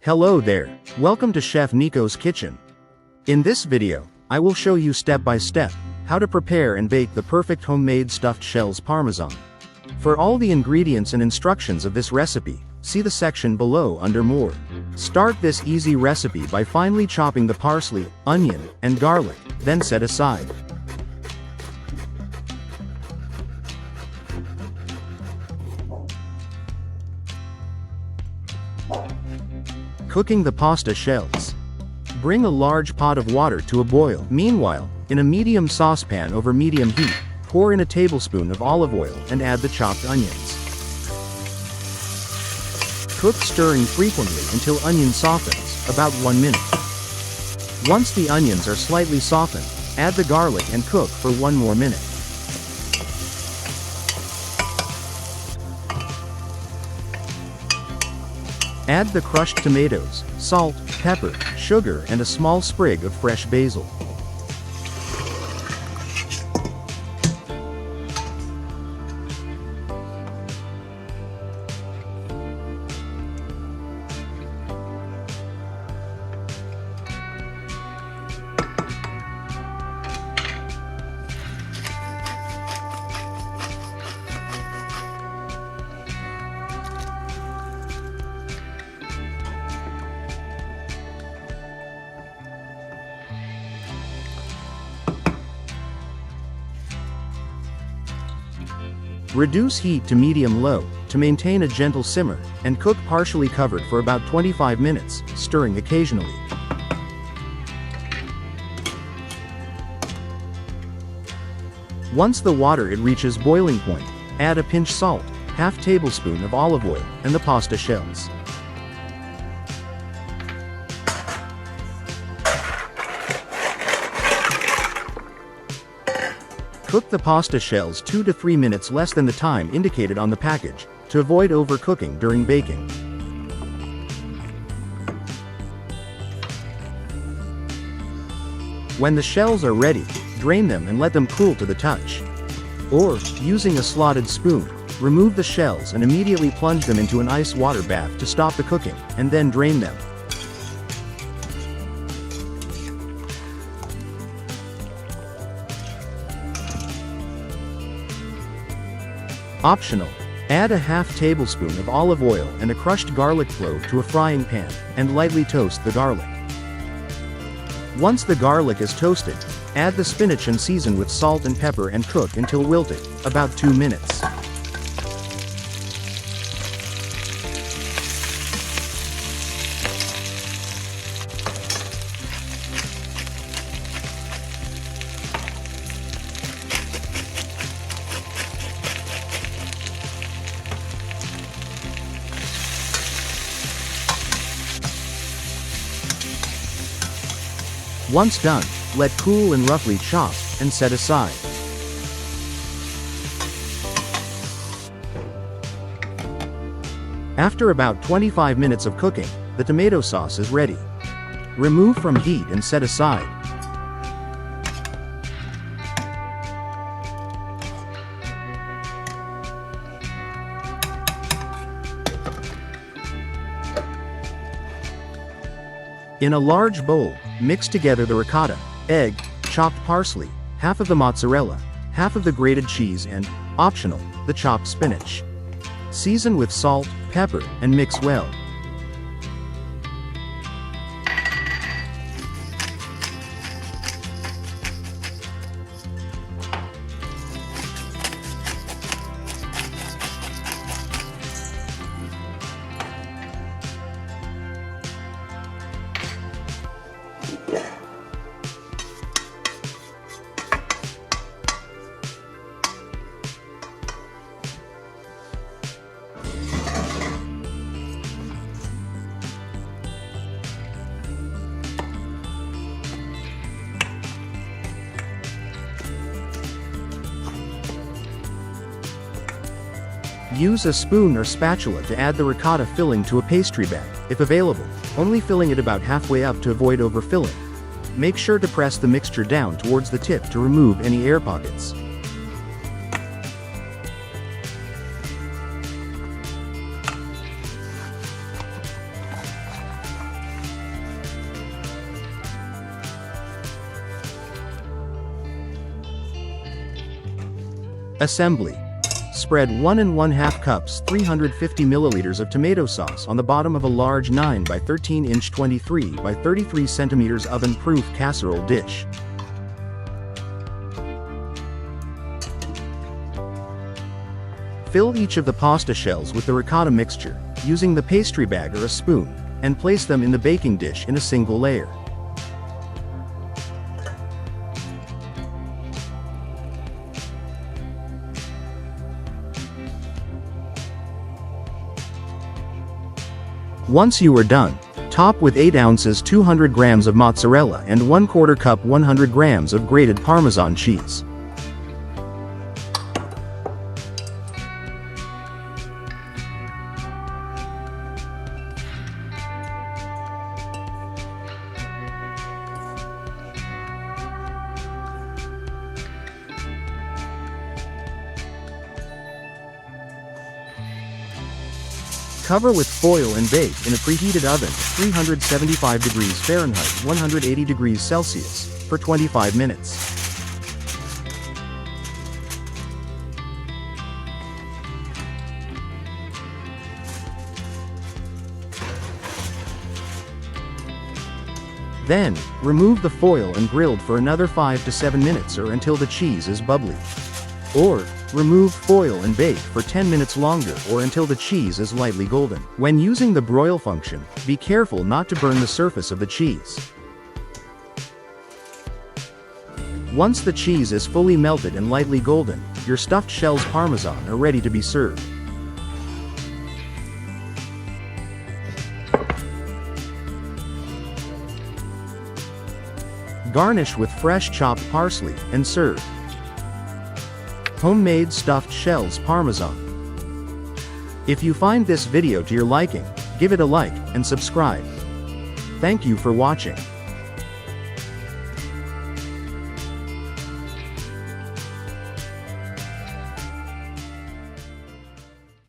Hello there, welcome to Chef Nico's kitchen. In this video, I will show you step by step how to prepare and bake the perfect homemade stuffed shells parmesan. For all the ingredients and instructions of this recipe, see the section below under more. Start this easy recipe by finely chopping the parsley, onion, and garlic, then set aside. Cooking the pasta shells. Bring a large pot of water to a boil. Meanwhile, in a medium saucepan over medium heat, pour in a tablespoon of olive oil and add the chopped onions. Cook stirring frequently until onion softens, about 1 minute. Once the onions are slightly softened, add the garlic and cook for 1 more minute. Add the crushed tomatoes, salt, pepper, sugar, and a small sprig of fresh basil. Reduce heat to medium-low, to maintain a gentle simmer, and cook partially covered for about 25 minutes, stirring occasionally. Once the water reaches boiling point, add a pinch salt, half tablespoon of olive oil, and the pasta shells. Cook the pasta shells 2 to 3 minutes less than the time indicated on the package, to avoid overcooking during baking. When the shells are ready, drain them and let them cool to the touch. Or, using a slotted spoon, remove the shells and immediately plunge them into an ice water bath to stop the cooking, and then drain them. Optional. Add a half tablespoon of olive oil and a crushed garlic clove to a frying pan, and lightly toast the garlic. Once the garlic is toasted, add the spinach and season with salt and pepper and cook until wilted, about 2 minutes. Once done, let cool and roughly chop, and set aside. After about 25 minutes of cooking, the tomato sauce is ready. Remove from heat and set aside. In a large bowl, mix together the ricotta, egg, chopped parsley, half of the mozzarella, half of the grated cheese and, optional, the chopped spinach. Season with salt, pepper, and mix well. Use a spoon or spatula to add the ricotta filling to a pastry bag, if available, only filling it about halfway up to avoid overfilling. Make sure to press the mixture down towards the tip to remove any air pockets. Assembly. Spread 1 1/2 cups 350 milliliters of tomato sauce on the bottom of a large 9 by 13 inch 23 by 33 centimeters oven-proof casserole dish. Fill each of the pasta shells with the ricotta mixture, using the pastry bag or a spoon, and place them in the baking dish in a single layer. Once you are done, top with 8 ounces 200 grams of mozzarella and 1/4 cup 100 grams of grated Parmesan cheese. Cover with foil and bake in a preheated oven at 375 degrees Fahrenheit 180 degrees Celsius for 25 minutes. Then, remove the foil and grilled for another 5 to 7 minutes or until the cheese is bubbly. Or, remove foil and bake for 10 minutes longer or until the cheese is lightly golden. When using the broil function, be careful not to burn the surface of the cheese. Once the cheese is fully melted and lightly golden, your stuffed shells Parmesan are ready to be served. Garnish with fresh chopped parsley and serve. Homemade stuffed shells Parmesan. If you find this video to your liking, give it a like and subscribe. Thank you for watching.